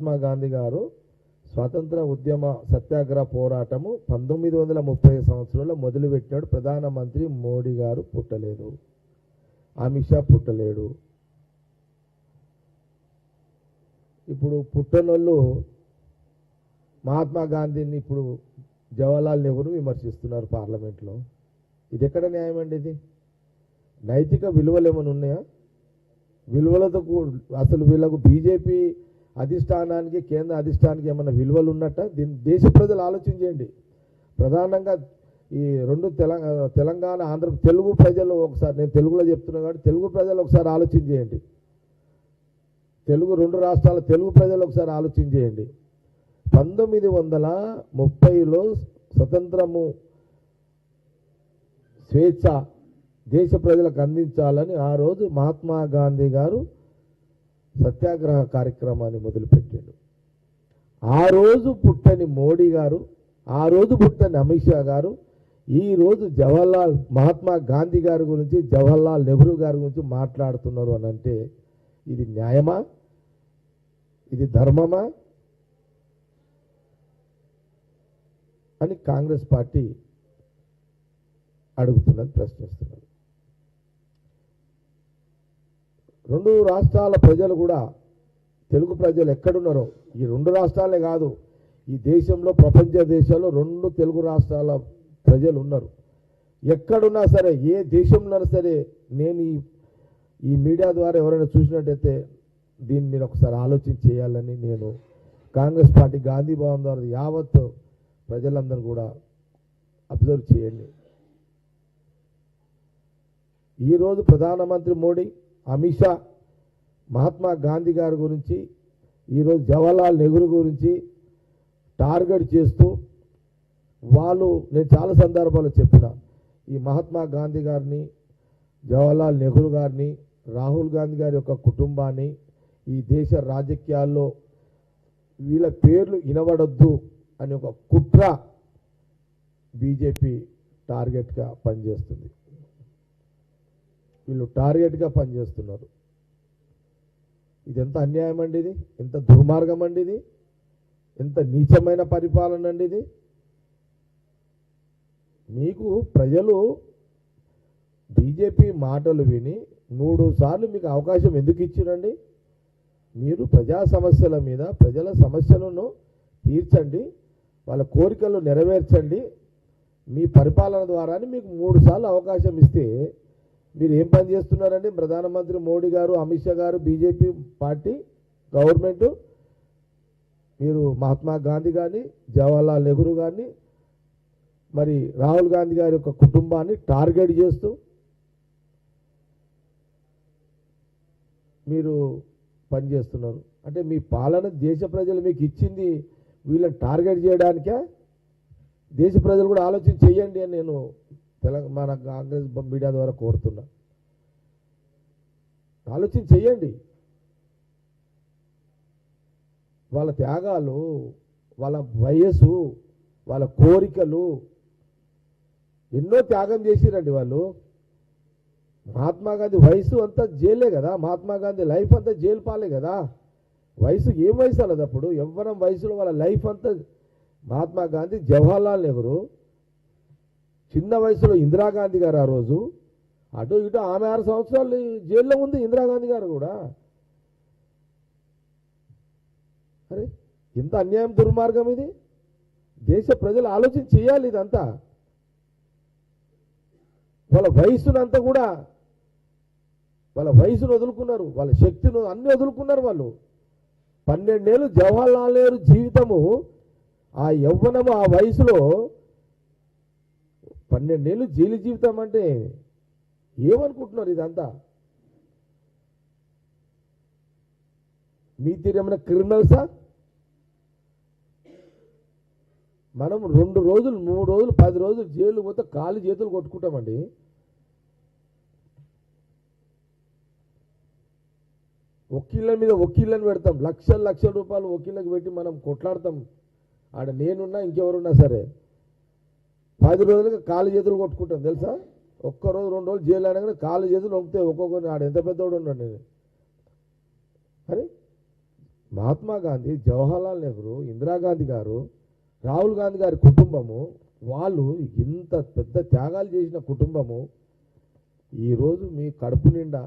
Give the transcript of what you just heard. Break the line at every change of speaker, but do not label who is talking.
మహాత్మా గాంధీ గారు స్వాతంత్ర ఉద్యమ సత్యాగ్రహ పోరాటము 1930 సంవత్సరంలో మొదలుపెట్టాడు. ప్రధానమంత్రి మోడీ గారు పుట్టలేదు, అమిత్ షా పుట్టలేడు. ఇప్పుడు పుట్టనోళ్ళు మహాత్మా గాంధీని ఇప్పుడు జవహర్లాల్ నెహ్రూ విమర్శిస్తున్నారు పార్లమెంట్లో. ఇది ఎక్కడ న్యాయం అండి? ఇది నైతిక విలువలు ఏమైనా ఉన్నాయా? విలువలతో అసలు వీళ్ళకు బీజేపీ అధిష్టానానికి కేంద్ర అధిష్టానానికి ఏమైనా విలువలు ఉన్నట్ట? దీన్ని దేశ ప్రజలు ఆలోచించండి. ప్రధానంగా ఈ రెండు తెలంగాణ ఆంధ్ర తెలుగు ప్రజలు ఒకసారి, నేను తెలుగులో చెప్తున్నా కాబట్టి తెలుగు ప్రజలు ఒకసారి ఆలోచించేయండి. రెండు రాష్ట్రాల తెలుగు ప్రజలు ఒకసారి ఆలోచించేయండి. 1930లో స్వతంత్రము స్వేచ్ఛ దేశ ప్రజలకు అందించాలని ఆ రోజు మహాత్మా గాంధీ గారు సత్యాగ్రహ కార్యక్రమాన్ని మొదలుపెట్టాడు. ఆ రోజు పుట్టని మోడీ గారు, ఆ రోజు పుట్టని అమిత్ షా గారు ఈరోజు మహాత్మా గాంధీ గారి గురించి, జవహర్లాల్ నెహ్రూ గారి గురించి మాట్లాడుతున్నారు అని అంటే ఇది న్యాయమా? ఇది ధర్మమా అని కాంగ్రెస్ పార్టీ అడుగుతున్నది, ప్రశ్నిస్తున్నది. రెండు రాష్ట్రాల ప్రజలు కూడా, తెలుగు ప్రజలు ఎక్కడున్నారో, ఈ రెండు రాష్ట్రాలే కాదు, ఈ దేశంలో ప్రపంచ దేశాల్లో రెండు తెలుగు రాష్ట్రాల ప్రజలు ఉన్నారు. ఎక్కడున్నా సరే, ఏ దేశంలో సరే, నేను ఈ మీడియా ద్వారా ఎవరైనా చూసినట్టయితే దీన్ని మీరు ఒకసారి ఆలోచన చేయాలని నేను కాంగ్రెస్ పార్టీ గాంధీ భవన్ ద్వారా యావత్ ప్రజలందరూ కూడా అబ్జర్వ్ చేయండి. ఈరోజు ప్రధానమంత్రి మోడీ, అమిత్ షా మహాత్మా గాంధీ గారి గురించి, ఈరోజు జవహర్లాల్ నెహ్రూ గురించి టార్గెట్ చేస్తూ వాళ్ళు, నేను చాలా సందర్భాల్లో చెప్పిన, ఈ మహాత్మా గాంధీ గారిని, జవహర్లాల్ నెహ్రూ గారిని, రాహుల్ గాంధీ గారి యొక్క కుటుంబాన్ని ఈ దేశ రాజకీయాల్లో వీళ్ళ పేర్లు వినబడొద్దు అని ఒక కుట్ర బీజేపీ టార్గెట్గా పనిచేస్తుంది. వీళ్ళు టార్గెట్గా పనిచేస్తున్నారు. ఇది ఎంత అన్యాయం అండి, ఇది ఎంత దుర్మార్గం అండి, ఇది ఎంత నీచమైన పరిపాలన అండి ఇది. మీకు ప్రజలు బీజేపీ మాటలు విని 3 సార్లు మీకు అవకాశం ఎందుకు ఇచ్చిరండి? మీరు ప్రజా సమస్యల మీద ప్రజల సమస్యలను తీర్చండి, వాళ్ళ కోరికలు నెరవేర్చండి మీ పరిపాలన ద్వారా అని మీకు 3 సార్లు అవకాశం ఇస్తే మీరు ఏం పని చేస్తున్నారండి? ప్రధానమంత్రి మోడీ గారు, అమిత్ షా గారు, బీజేపీ పార్టీ గవర్నమెంట్, మీరు మహాత్మా గాంధీ గారిని, జవహర్లాల్ నెహ్రూ గారిని, మరి రాహుల్ గాంధీ గారి యొక్క కుటుంబాన్ని టార్గెట్ చేస్తూ మీరు పనిచేస్తున్నారు. అంటే మీ పాలన దేశ ప్రజలు మీకు ఇచ్చింది వీళ్ళని టార్గెట్ చేయడానికే? దేశ ప్రజలు కూడా ఆలోచన చేయండి అని నేను తెలంగాణ కాంగ్రెస్ మీడియా ద్వారా కోరుతున్నా. ఆలోచన చేయండి. వాళ్ళ త్యాగాలు, వాళ్ళ వయస్సు, వాళ్ళ కోరికలు, ఎన్నో త్యాగం చేసిరండి వాళ్ళు. మహాత్మా గాంధీ వయసు అంతా జైలే కదా, మహాత్మా గాంధీ లైఫ్ అంతా జైలు పాలే కదా. వయసు ఏం వయసు అన్నది అప్పుడు? యవ్వనం వయసులో వాళ్ళ లైఫ్ అంతా. మహాత్మా గాంధీ, జవహర్లాల్ నెహ్రూ, చిన్న వయసులో ఇందిరాగాంధీ గారు, ఆ రోజు అటు ఇటు ఆమె 6 సంవత్సరాలు జైల్లో ఉంది ఇందిరాగాంధీ గారు కూడా. అరే ఎంత అన్యాయం, దుర్మార్గం ఇది. దేశ ప్రజలు ఆలోచన చేయాలి. ఇదంతా వాళ్ళ వయసునంతా కూడా, వాళ్ళ వయసును వదులుకున్నారు, వాళ్ళ శక్తిని అన్ని వదులుకున్నారు వాళ్ళు. 12 ఏళ్ళు జవహర్లాల్ నెహ్రూ జీవితము, ఆ యవ్వనము, ఆ వయసులో 12 ఏళ్ళు జైలు జీవితం అంటే ఏమనుకుంటున్నారు? ఇదంతా మీ తీరేమైనా క్రిమినల్సా? మనం 2 రోజులు, 3 రోజులు, 10 రోజులు జైలు పోతే కాళ్ళు చేతులు కొట్టుకుంటామండి. వకీళ్ళ మీద వకీళ్ళని పెడతాం, లక్షల రూపాయలు వకీళ్ళకి పెట్టి మనం కొట్లాడతాం. ఆడ నేనున్నా ఇంకెవరున్నా సరే 10 రోజులుగా కాళ్ళు చేతులు కొట్టుకుంటాం తెలుసా. ఒక్కరోజు 2 రోజులు జైలు అనగానే కాళ్ళు చేతులు వంపుతాయి ఒక్కొక్కరిని. ఆడ ఎంత పెద్దోడు ఉన్నాడు నేను. అరే మహాత్మా గాంధీ, జవహర్లాల్ నెహ్రూ, ఇందిరాగాంధీ గారు, రాహుల్ గాంధీ గారి కుటుంబము, వాళ్ళు ఇంత పెద్ద త్యాగాలు చేసిన కుటుంబము ఈరోజు మీ కడుపు నిండా